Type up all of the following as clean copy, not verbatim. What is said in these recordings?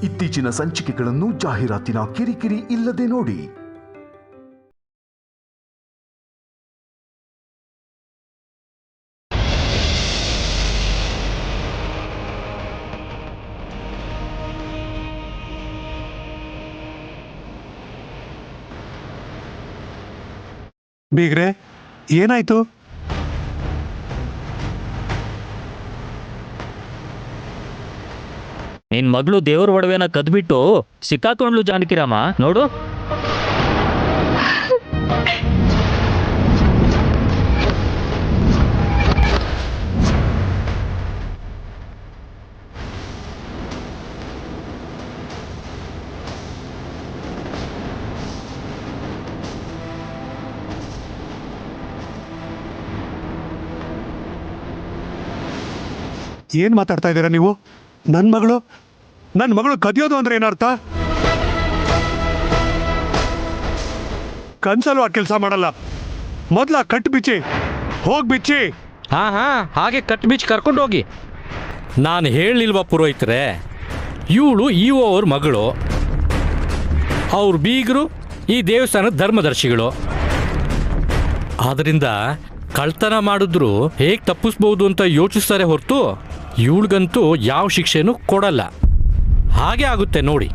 ಇತ್ತೀಚಿನ ಸಂಚಿಕೆಗಳನ್ನು ಜಾಹೀರಾತಿನ ಕಿರಿಕಿರಿ ಇಲ್ಲದೆ ನೋಡಿ. ಬೀಗ್ರೆ, ಏನಾಯ್ತು? ನಿನ್ ಮಗಳು ದೇವ್ರ ಒಡವೆನ ಕದ್ಬಿಟ್ಟು ಸಿಕ್ಕಾಕೊಂಡ್ಲು ಜಾನಕಿರಾಮ. ನೋಡು, ಏನ್ ಮಾತಾಡ್ತಾ ಇದ್ದೀರಾ ನೀವು? ನನ್ನ ಮಗಳು ಕದಿಯೋದು ಅಂದ್ರೆ ಏನರ್ಥ? ಕನ್ಸಲ್ವಾ ಕೆಲಸ ಮಾಡಲ್ಲ. ಮೊದ್ಲ ಕಟ್ ಬಿಚ್ಚಿ ಬಿಚ್ಚಿ. ಹಾ ಹಾಗೆ ಕಟ್ ಬಿಚ್ಚಿ ಕರ್ಕೊಂಡು ಹೋಗಿ. ನಾನು ಹೇಳಿಲ್ವಾ ಪುರೋಹಿತರೆ, ಇವಳು ಇಒ ಅವ್ರ ಮಗಳು, ಅವ್ರ ಬೀಗರು ಈ ದೇವಸ್ಥಾನದ ಧರ್ಮದರ್ಶಿಗಳು. ಆದ್ರಿಂದ ಕಳ್ತನ ಮಾಡಿದ್ರು ಹೇಗೆ ತಪ್ಪಿಸ್ಬೋದು ಅಂತ ಯೋಚಿಸ್ತಾರೆ ಹೊರತು ಇವಳಿಗಂತೂ ಯಾವ ಶಿಕ್ಷೆನೂ ಕೊಡಲ್ಲ. ಹಾಗೆ ಆಗುತ್ತೆ ನೋಡಿ.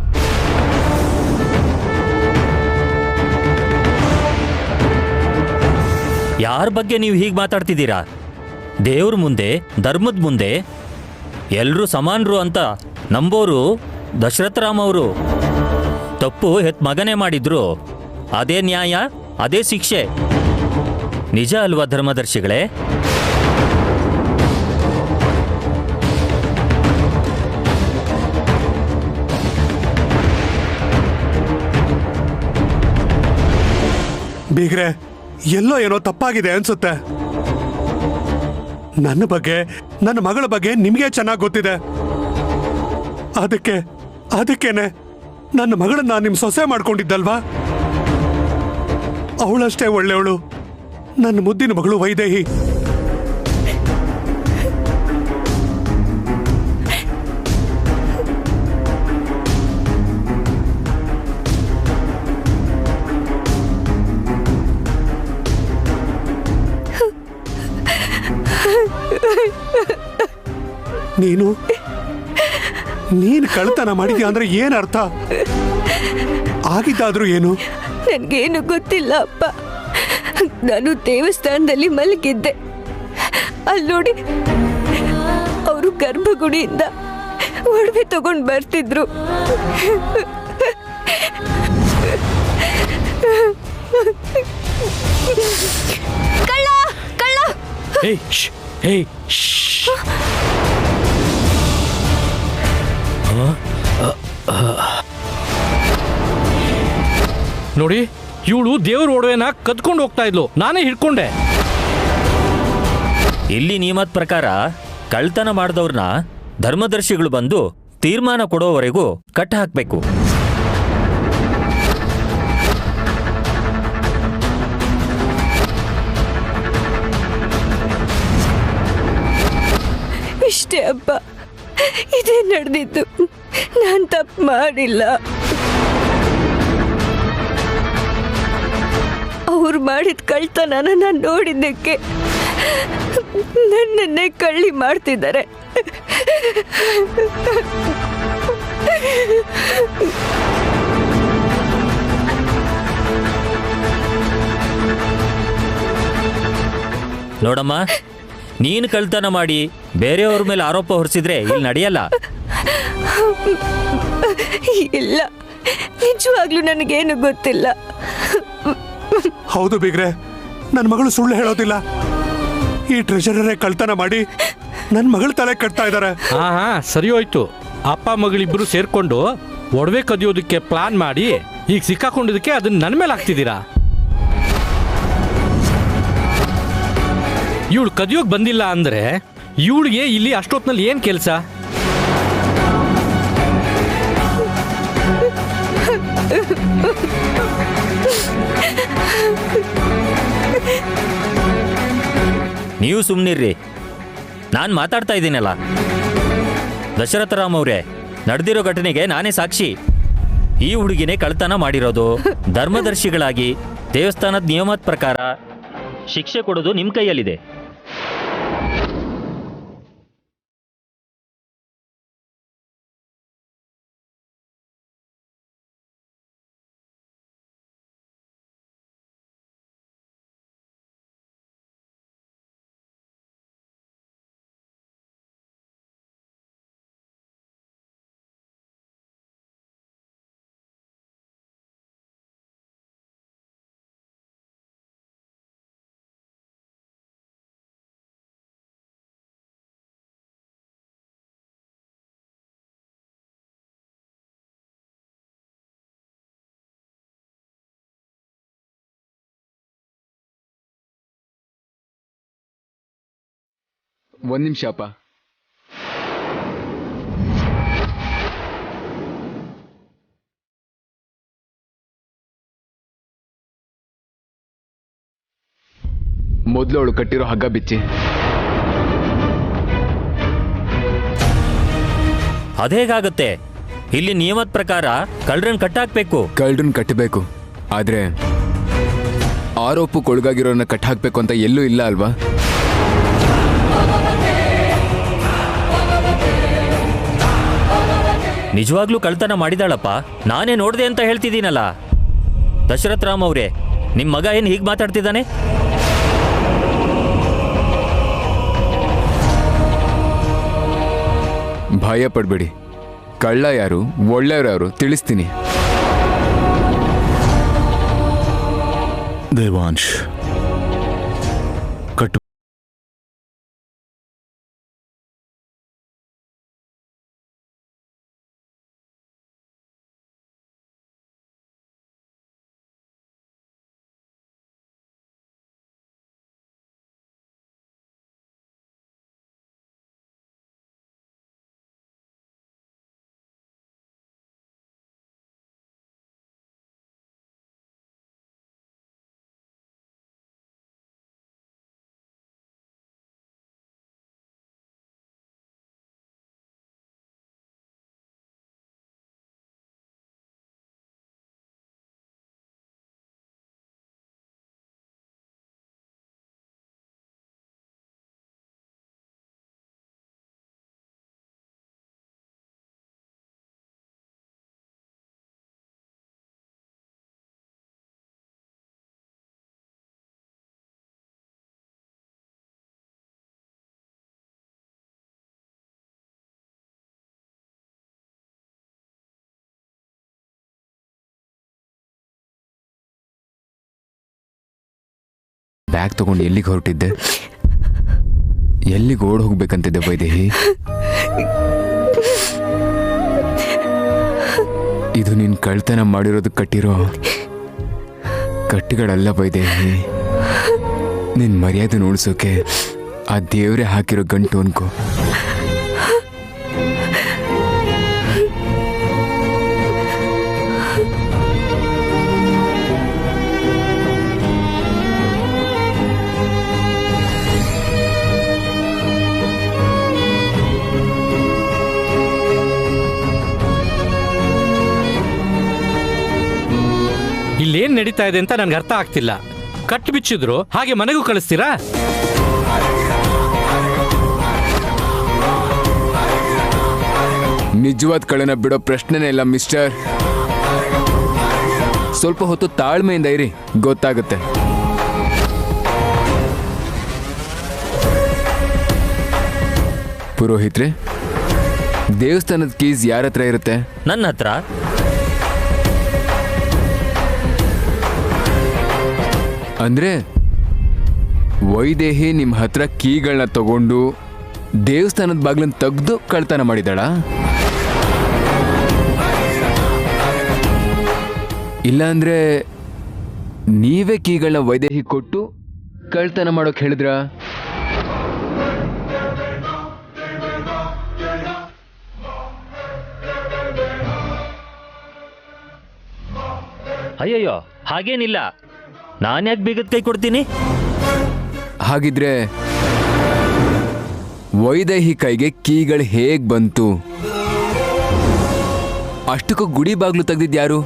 ಯಾರ ಬಗ್ಗೆ ನೀವು ಹೀಗೆ ಮಾತಾಡ್ತಿದ್ದೀರಾ? ದೇವ್ರ ಮುಂದೆ, ಧರ್ಮದ ಮುಂದೆ ಎಲ್ಲರೂ ಸಮಾನರು ಅಂತ ನಂಬೋರು ದಶರಥರಾಮ್ ಅವರು. ತಪ್ಪು ಹೆತ್ ಮಗನೇ ಮಾಡಿದ್ರು, ಅದೇ ನ್ಯಾಯ, ಅದೇ ಶಿಕ್ಷೆ. ನಿಜ ಅಲ್ವಾ ಧರ್ಮದರ್ಶಿಗಳೇ? ಬೀಗ್ರೆ, ಎಲ್ಲೋ ಏನೋ ತಪ್ಪಾಗಿದೆ ಅನ್ಸುತ್ತೆ. ನನ್ನ ಬಗ್ಗೆ, ನನ್ನ ಮಗಳ ಬಗ್ಗೆ ನಿಮಗೆ ಚೆನ್ನಾಗಿ ಗೊತ್ತಿದೆ. ಅದಕ್ಕೇನೆ ನನ್ನ ಮಗಳನ್ನ ನಿಮ್ ಸೊಸೆ ಮಾಡ್ಕೊಂಡಿದ್ದಲ್ವಾ? ಅವಳಷ್ಟೇ ಒಳ್ಳೆಯವಳು. ನನ್ನ ಮುದ್ದಿನ ಮಗಳು ವೈದೇಹಿ. ನೀನು ಕಳ್ತನ ಮಾಡಿದ್ಯಾ ಅಂದ್ರೆ ಏನ್ ಅರ್ಥ? ಆಗಿದ್ದಾದ್ರೂ ಏನು? ನನ್ಗೇನು ಗೊತ್ತಿಲ್ಲ ಅಪ್ಪ. ನಾನು ದೇವಸ್ಥಾನದಲ್ಲಿ ಮಲಗಿದ್ದೆ. ಅಲ್ಲಿ ನೋಡಿ, ಅವರು ಗರ್ಭಗುಡಿಯಿಂದ ಒಡವೆ ತಗೊಂಡು ಬರ್ತಿದ್ರು. ಕಳ್ಳ ಕಳ್ಳ! ನೋಡಿ, ಇವಳು ದೇವ್ರ ಒಡವೆನ ಕದ್ಕೊಂಡು ಹೋಗ್ತಾ ಇದ್ಲು, ನಾನೇ ಹಿಡ್ಕೊಂಡೆ. ಇಲ್ಲಿ ನಿಯಮದ ಪ್ರಕಾರ ಕಳ್ತನ ಮಾಡಿದವ್ರನ್ನ ಧರ್ಮದರ್ಶಿಗಳು ಬಂದು ತೀರ್ಮಾನ ಕೊಡೋವರೆಗೂ ಕಟ್ಟ ಹಾಕಬೇಕು. ಇಷ್ಟೇ ಅಪ್ಪ, ಇದೇ ನಡೆದಿದ್ದು. ನಾನು ತಪ್ಪು ಮಾಡಿಲ್ಲ. ಅವ್ರು ಮಾಡಿದ ಕಳ್ತನನ ನಾನು ನೋಡಿದ್ದಕ್ಕೆ ನನ್ನನ್ನೇ ಕಳ್ಳಿ ಮಾಡ್ತಿದ್ದಾರೆ. ನೋಡಮ್ಮ, ನೀನು ಕಳ್ತನ ಮಾಡಿ ಬೇರೆಯವ್ರ ಮೇಲೆ ಆರೋಪ ಹೊರಿಸಿದ್ರೆ ಇಲ್ಲಿ ನಡೆಯಲ್ಲ. ಇಲ್ಲ, ನಿಜವಾಗ್ಲೂ ನನಗೇನು ಗೊತ್ತಿಲ್ಲ. ಹೌದು ಬೀಗ್ರೆ, ನನ್ನ ಮಗಳು ಸುಳ್ಳು ಹೇಳೋದಿಲ್ಲ. ಈ ಟ್ರೆಷರರೇ ಕಳ್ತನ ಮಾಡಿ ನನ್ನ ಮಗಳ ತಲೆ ಕಟ್ತಾ ಇದ್ದಾರೆ. ಹಾ ಸರಿ ಹೋಯ್ತು. ಅಪ್ಪ ಮಗಳಿಬ್ರು ಸೇರ್ಕೊಂಡು ಒಡವೆ ಕದಿಯೋದಕ್ಕೆ ಪ್ಲಾನ್ ಮಾಡಿ ಈಗ ಸಿಕ್ಕಾಕೊಂಡಿದ್ದಕ್ಕೆ ಅದನ್ನ ನನ್ನ ಮೇಲೆ ಹಾಕ್ತಿದ್ದೀರಾ. ಇವಳು ಕದಿಯೋಕ್ ಬಂದಿಲ್ಲ ಅಂದ್ರೆ ಇವಳಿಗೆ ಇಲ್ಲಿ ಅಷ್ಟೊತ್ನಲ್ಲಿ ಏನ್ ಕೆಲಸ? ನೀವು ಸುಮ್ಮನಿರ್ರಿ, ನಾನು ಮಾತಾಡ್ತಾ ಇದ್ದೀನಲ್ಲ. ದಶರಥರಾಮ್ ಅವರೇ, ನಡೆದಿರೋ ಘಟನೆಗೆ ನಾನೇ ಸಾಕ್ಷಿ. ಈ ಹುಡುಗಿನೇ ಕಳ್ತನ ಮಾಡಿರೋದು. ಧರ್ಮದರ್ಶಿಗಳಾಗಿ ದೇವಸ್ಥಾನದ ನಿಯಮದ ಪ್ರಕಾರ ಶಿಕ್ಷೆ ಕೊಡೋದು ನಿಮ್ಮ ಕೈಯಲ್ಲಿದೆ. ಒಂದ್ ನಿಮಿಷ ಅಪ್ಪ. ಮೊದಲು ಅವಳು ಕಟ್ಟಿರೋ ಹಗ್ಗ ಬಿಚ್ಚಿ. ಅದೇಗಾಗುತ್ತೆ? ಇಲ್ಲಿ ನಿಯಮದ ಪ್ರಕಾರ ಕಳ್ಳರನ್ನ ಕಟ್ಟಾಕ್ಬೇಕು. ಕಳ್ಳರನ್ನ ಕಟ್ಟಬೇಕು, ಆದ್ರೆ ಆರೋಪಕ್ಕೊಳಗಾಗಿರೋನ್ನ ಕಟ್ಟಾಕ್ಬೇಕು ಅಂತ ಎಲ್ಲೂ ಇಲ್ಲ ಅಲ್ವಾ? ನಿಜವಾಗ್ಲೂ ಕಳ್ತನ ಮಾಡಿದಾಳಪ್ಪ, ನಾನೇ ನೋಡಿದೆ ಅಂತ ಹೇಳ್ತಿದ್ದೀನಲ್ಲ. ದಶರಥ್ ರಾಮ್ ಅವರೇ, ನಿಮ್ಮ ಮಗ ಏನು ಹೀಗೆ ಮಾತಾಡ್ತಿದ್ದಾನೆ? ಭಯ ಪಡ್ಬೇಡಿ, ಕಳ್ಳ ಯಾರು ಒಳ್ಳೆಯವರು ಯಾರು ತಿಳಿಸ್ತೀನಿ. ದೇವಾಂಶ್, ಕಟ್ಟು. ಬ್ಯಾಗ್ ತಗೊಂಡು ಎಲ್ಲಿಗೆ ಹೊರಟಿದ್ದೆ? ಎಲ್ಲಿಗೆ ಓಡ್ ಹೋಗ್ಬೇಕಂತಿದ್ದೆ ವೈದೇಹಿ? ಇದು ನೀನ್ ಕಳ್ತನ ಮಾಡಿರೋದು ಕಟ್ಟಿರೋ ಕಟ್ಟಿಗಳಲ್ಲ ವೈದೇಹಿ. ನಿನ್ ಮರ್ಯಾದೆ ಉಳಿಸೋಕೆ ಆ ದೇವ್ರೆ ಹಾಕಿರೋ ಗಂಟು ಅನ್ಕೋ. ಇಲ್ಲೇನ್ ನಡೀತಾ ಇದೆ ಅಂತ ನನ್ಗೆ ಅರ್ಥ ಆಗ್ತಿಲ್ಲ. ಕಟ್ಟು ಬಿಚ್ಚಿದ್ರು ಹಾಗೆ ಮನೆಗೂ ಕಳಿಸ್ತೀರಾ? ನಿಜವಾದ ಕಳ್ಳನ ಬಿಡೋ ಪ್ರಶ್ನೆನೇ ಇಲ್ಲ ಮಿಸ್ಟರ್. ಸ್ವಲ್ಪ ಹೊತ್ತು ತಾಳ್ಮೆಯಿಂದ ಇರಿ, ಗೊತ್ತಾಗುತ್ತೆ. ಪುರೋಹಿತ್ರೆ, ದೇವಸ್ಥಾನದ ಕೀಸ್ ಯಾರ ಹತ್ರ ಇರುತ್ತೆ? ನನ್ನ ಹತ್ರ. ಅಂದ್ರೆ ವೈದೇಹಿ ನಿಮ್ಮ ಹತ್ರ ಕೀಗಳನ್ನ ತಗೊಂಡು ದೇವಸ್ಥಾನದ ಬಾಗ್ಲನ್ನ ತೆಗೆದು ಕಳ್ತನ ಮಾಡಿದಾಳ? ಇಲ್ಲ ಅಂದ್ರೆ ನೀವೇ ಕೀಗಳನ್ನ ವೈದೇಹಿ ಕೊಟ್ಟು ಕಳ್ತನ ಮಾಡೋಕೆ ಹೇಳಿದ್ರ? ಅಯ್ಯಯ್ಯೋ, ಹಾಗೇನಿಲ್ಲ. ನಾನ್ಯಾಕೆ ಬೀಗದ ಕೈ ಕೊಡ್ತೀನಿ? ಹಾಗಿದ್ರೆ ವೈದೇಹಿ ಕೈಗೆ ಕೀಗಳು ಹೇಗ್ ಬಂತು? ಅಷ್ಟಕ್ಕೂ ಗುಡಿ ಬಾಗ್ಲು ತೆಗ್ದಿದ್ ಯಾರು?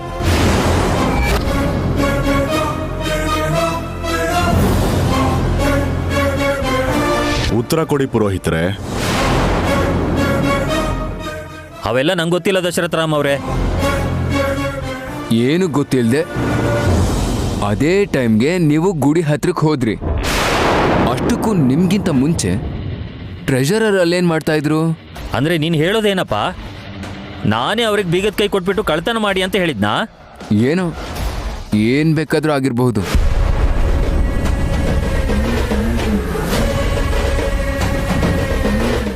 ಉತ್ತರ ಕೊಡಿ ಪುರೋಹಿತರೆ. ಅವೆಲ್ಲ ನಂಗೆ ಗೊತ್ತಿಲ್ಲ ದಶರಥ ರಾಮ್ ಅವರೇ. ಏನು ಗೊತ್ತಿಲ್ಲದೆ ಅದೇ ಟೈಮ್ಗೆ ನೀವು ಗುಡಿ ಹತ್ರಕ್ಕೆ ಹೋದ್ರಿ. ಅಷ್ಟಕ್ಕೂ ನಿಮ್ಗಿಂತ ಮುಂಚೆ ಟ್ರೆಷರರ್ ಅಲ್ಲೇನ್ ಮಾಡ್ತಾ ಇದ್ರು? ಅಂದ್ರೆ ನೀನು ಹೇಳೋದೇನಪ್ಪ, ನಾನೇ ಅವ್ರಿಗೆ ಬೀಗದ ಕೈ ಕೊಟ್ಬಿಟ್ಟು ಕಳ್ತನ ಮಾಡಿ ಅಂತ ಹೇಳಿದ್ನಾ? ಏನೋ ಏನ್ ಬೇಕಾದ್ರೂ ಆಗಿರಬಹುದು.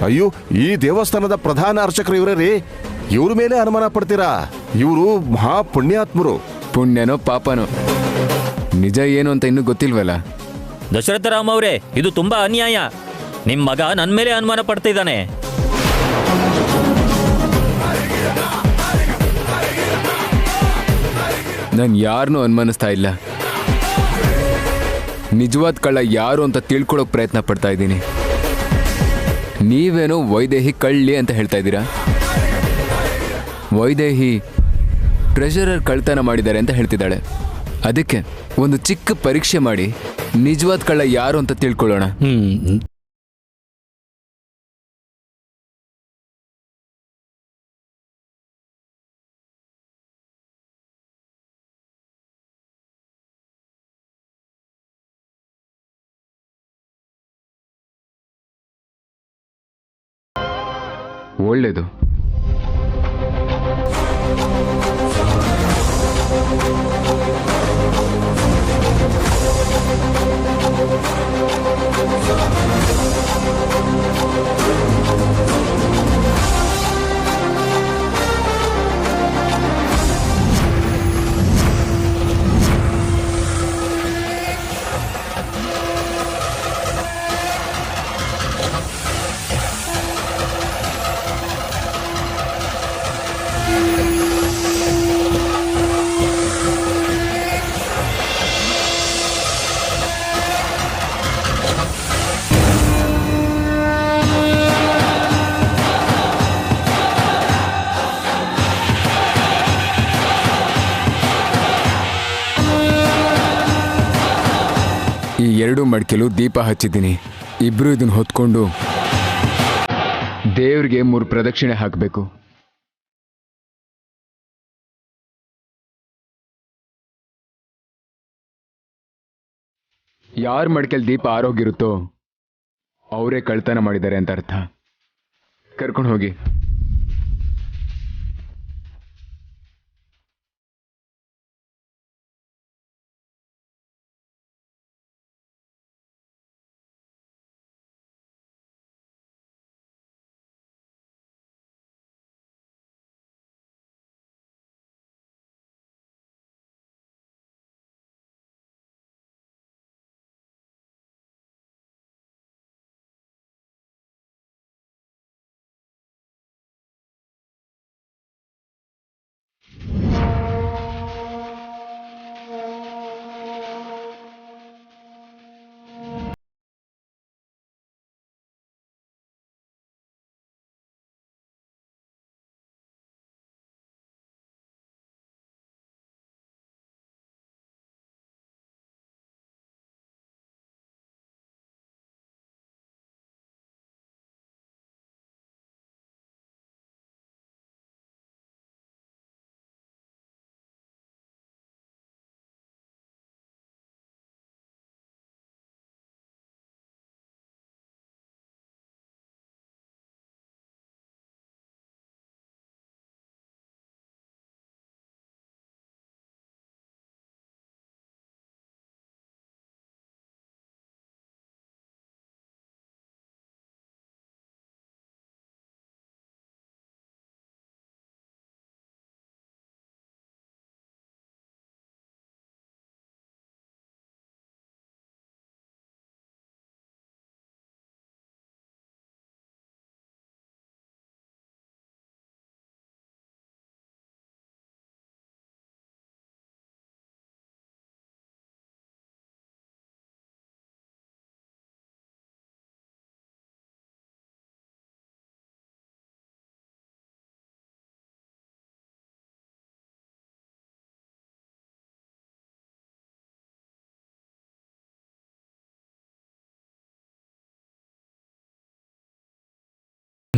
ಅಯ್ಯೋ, ಈ ದೇವಸ್ಥಾನದ ಪ್ರಧಾನ ಅರ್ಚಕರು ಇವರೇ ರೀ. ಇವ್ರ ಮೇಲೆ ಅನುಮಾನ ಪಡ್ತೀರಾ? ಇವರು ಮಹಾ ಪುಣ್ಯಾತ್ಮರು. ಪುಣ್ಯನೋ ಪಾಪನೋ, ನಿಜ ಏನು ಅಂತ ಇನ್ನೂ ಗೊತ್ತಿಲ್ವಲ್ಲ. ದಶರಥ ರಾಮ್ ಅವರೇ, ಇದು ತುಂಬಾ ಅನ್ಯಾಯ. ನಿಮ್ಮ ಮಗ ನನ್ನ ಮೇಲೆ ಅನುಮಾನ ಪಡ್ತಾ ಇದ್ದಾನೆ. ನಾನು ಯಾರನ್ನೂ ಅನುಮಾನಿಸ್ತಾ ಇಲ್ಲ. ನಿಜವಾದ ಕಳ್ಳ ಯಾರು ಅಂತ ತಿಳ್ಕೊಳ್ಳೋಕೆ ಪ್ರಯತ್ನ ಪಡ್ತಾ ಇದ್ದೀನಿ. ನೀವೇನೋ ವೈದೇಹಿ ಕಳ್ಳಿ ಅಂತ ಹೇಳ್ತಾ ಇದ್ದೀರಾ. ವೈದೇಹಿ ಟ್ರೆಷರರ್ ಕಳ್ತನ ಮಾಡಿದ್ದಾರೆ ಅಂತ ಹೇಳ್ತಿದ್ದಾಳೆ. ಅದಕ್ಕೆ ಒಂದು ಚಿಕ್ಕ ಪರೀಕ್ಷೆ ಮಾಡಿ ನಿಜವಾದ ಕಳ್ಳ ಯಾರು ಅಂತ ತಿಳ್ಕೊಳ್ಳೋಣ. ಒಳ್ಳೇದು. ಈ 2 ಮಡಿಕೆಲು ದೀಪ ಹಚ್ಚಿದ್ದೀನಿ. ಇಬ್ರು ಇದನ್ನ ಹೊತ್ಕೊಂಡು ದೇವ್ರಿಗೆ 3 ಪ್ರದಕ್ಷಿಣೆ ಹಾಕಬೇಕು. ಯಾರ ಮಡಿಕೆಲ್ ದೀಪ ಆರೋಗಿರುತ್ತೋ ಅವರೇ ಕಳ್ತನ ಮಾಡಿದ್ದಾರೆ ಅಂತ ಅರ್ಥ. ಕರ್ಕೊಂಡು ಹೋಗಿ.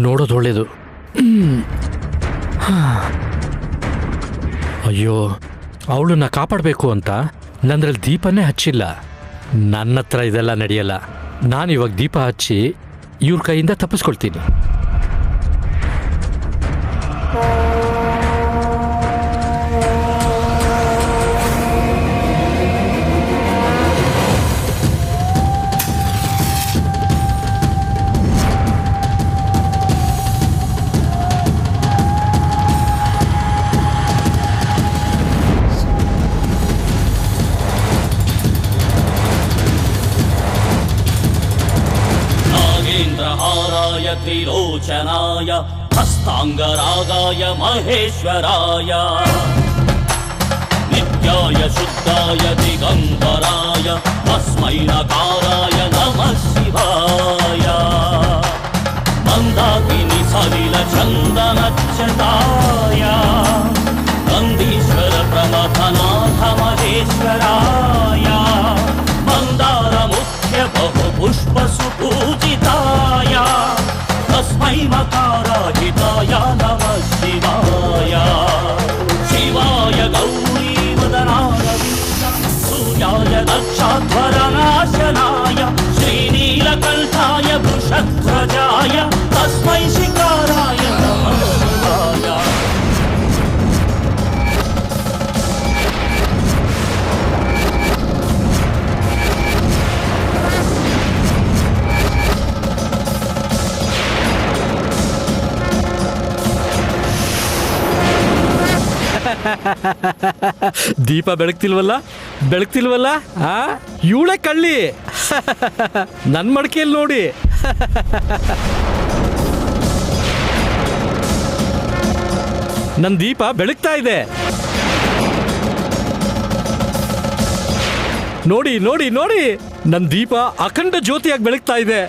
ನೋಡೋದು ಒಳ್ಳೇದು. ಅಯ್ಯೋ, ಅವಳನ್ನ ಕಾಪಾಡಬೇಕು ಅಂತ ನಂದ್ರಲ್ಲಿ ದೀಪನೇ ಹಚ್ಚಿಲ್ಲ. ನನ್ನ ಹತ್ರ ಇದೆಲ್ಲ ನಡೆಯಲ್ಲ. ನಾನಿವಾಗ ದೀಪ ಹಚ್ಚಿ ಇವ್ರ ಕೈಯಿಂದ ತಪ್ಪಿಸ್ಕೊಳ್ತೀನಿ. त्रिलोचनाय हस्तांगरागाय महेश्वराय नित्याय शुद्धाय दिगंबराय तस्मै नकाराय नमः शिवाय मंदाकिनी सलिल चंदनच्युताय नंदीश्वर प्रमथनाथ महेश्वराय मंदार मुख्य बहु पुष्प सुपूजिताय तस्मै मकाराजिताय नमः शिवाय शिवाय गौरीवदनाय सूर्याय दक्षाध्वरनाशनाय श्रीनीलकण्ठाय वृषध्वजाय तस्मै शिकाराय नमः शिवाय ದೀಪ ಬೆಳಗ್ತಿಲ್ವಲ್ಲ ಇವಳೆ ಕಳ್ಳಿ. ನನ್ನ ಮಡಿಕೆಯಲ್ಲಿ ನೋಡಿ. ನನ್ನ ದೀಪ ಬೆಳಗ್ತಾ ಇದೆ. ನೋಡಿ ನೋಡಿ ನೋಡಿ, ನನ್ನ ದೀಪ ಅಖಂಡ ಜ್ಯೋತಿಯಾಗಿ ಬೆಳಗ್ತಾ ಇದೆ.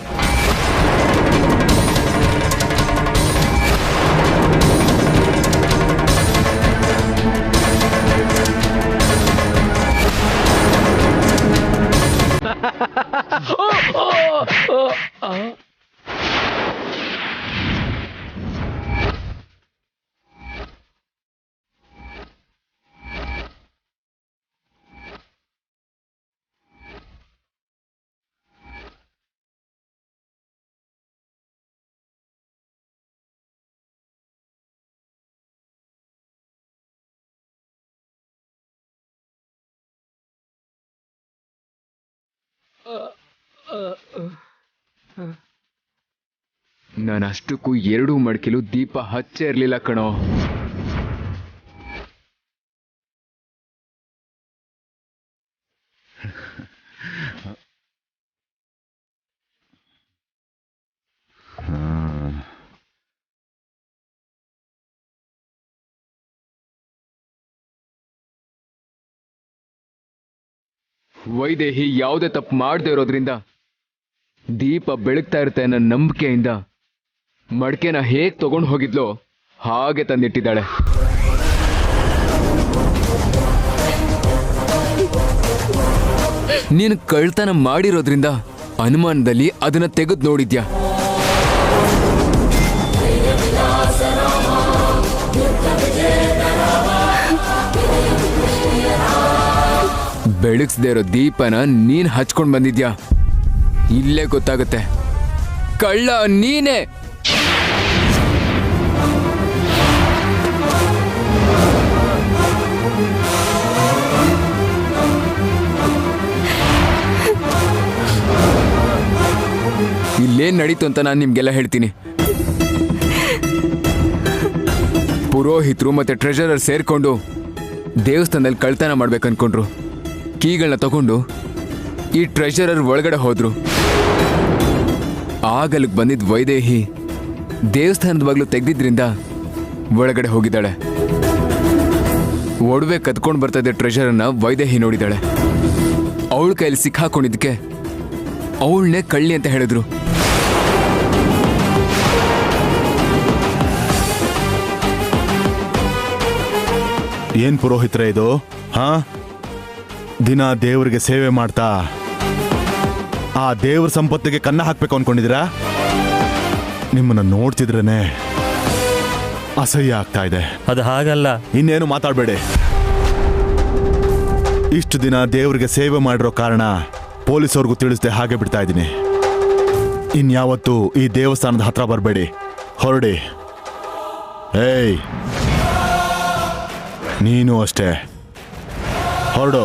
ನಾನು ಅಷ್ಟಕ್ಕೂ 2 ಮಡಕೆಲು ದೀಪ ಹಚ್ಚೇ ಇರ್ಲಿಲ್ಲ ಕಣೋ. ವೈದೇಹಿ ಯಾವುದೇ ತಪ್ಪು ಮಾಡದೇ ಇರೋದ್ರಿಂದ ದೀಪ ಬೆಳಗ್ತಾ ಇರುತ್ತೆ ಅನ್ನೋ ನಂಬಿಕೆಯಿಂದ ಮಡಕೆನ ಹೇಗೆ ತಗೊಂಡು ಹೋಗಿದ್ಲೋ ಹಾಗೆ ತಂದಿಟ್ಟಿದ್ದಾಳೆ. ನೀನು ಕಳ್ತನ ಮಾಡಿರೋದ್ರಿಂದ ಅನುಮಾನದಲ್ಲಿ ಅದನ್ನ ತೆಗೆದು ನೋಡಿದ್ಯಾ? ಬೆಳಗ್ಸ್ದೇ ಇರೋ ದೀಪನ ನೀನ್ ಹಚ್ಕೊಂಡ್ ಬಂದಿದ್ಯಾ? ಇಲ್ಲೇ ಗೊತ್ತಾಗುತ್ತೆ, ಕಳ್ಳ ನೀನೇ. ಇಲ್ಲೇನ್ ನಡೀತು ಅಂತ ನಾನು ನಿಮ್ಗೆಲ್ಲ ಹೇಳ್ತೀನಿ. ಪುರೋಹಿತರು ಮತ್ತೆ ಟ್ರೆಷರರ್ ಸೇರ್ಕೊಂಡು ದೇವಸ್ಥಾನದಲ್ಲಿ ಕಳ್ತನ ಮಾಡ್ಬೇಕನ್ಕೊಂಡ್ರು. ಕೀಗಳನ್ನ ತಗೊಂಡು ಈ ಟ್ರೆಷರರ್ ಒಳಗಡೆ ಹೋದ್ರು. ಆಗಲಿಗೆ ಬಂದಿದ್ದ ವೈದೇಹಿ ದೇವಸ್ಥಾನದ ಬಾಗ್ಲು ತೆಗೆದಿದ್ರಿಂದ ಒಳಗಡೆ ಹೋಗಿದ್ದಾಳೆ. ಒಡವೆ ಕದ್ಕೊಂಡು ಬರ್ತಾ ಇದ್ದ ಟ್ರೆಷರನ್ನ ವೈದೇಹಿ ನೋಡಿದಾಳೆ. ಅವಳ ಕೈಯಲ್ಲಿ ಸಿಕ್ಕಾಕೊಂಡಿದ್ದಕ್ಕೆ ಅವಳನ್ನೇ ಕಳ್ಳಿ ಅಂತ ಹೇಳಿದ್ರು. ಏನ್ ಪುರೋಹಿತರೆ ಇದು? ದಿನ ದೇವರಿಗೆ ಸೇವೆ ಮಾಡ್ತಾ ಆ ದೇವ್ರ ಸಂಪತ್ತಿಗೆ ಕನ್ನ ಹಾಕ್ಬೇಕು ಅನ್ಕೊಂಡಿದ್ದೀರಾ? ನಿಮ್ಮನ್ನ ನೋಡ್ತಿದ್ರೇನೆ ಅಸಹ್ಯ ಆಗ್ತಾ ಇದೆ. ಅದು ಹಾಗಲ್ಲ. ಇನ್ನೇನು ಮಾತಾಡಬೇಡಿ. ಇಷ್ಟು ದಿನ ದೇವರಿಗೆ ಸೇವೆ ಮಾಡಿರೋ ಕಾರಣ ಪೊಲೀಸವ್ರಿಗೂ ತಿಳಿಸ್ದೆ ಹಾಗೆ ಬಿಡ್ತಾ ಇದ್ದೀನಿ. ಇನ್ಯಾವತ್ತೂ ಈ ದೇವಸ್ಥಾನದ ಹತ್ರ ಬರಬೇಡಿ. ಹೊರಡಿ. ಏಯ್, ನೀನು ಅಷ್ಟೇ, ಹೊರಡು.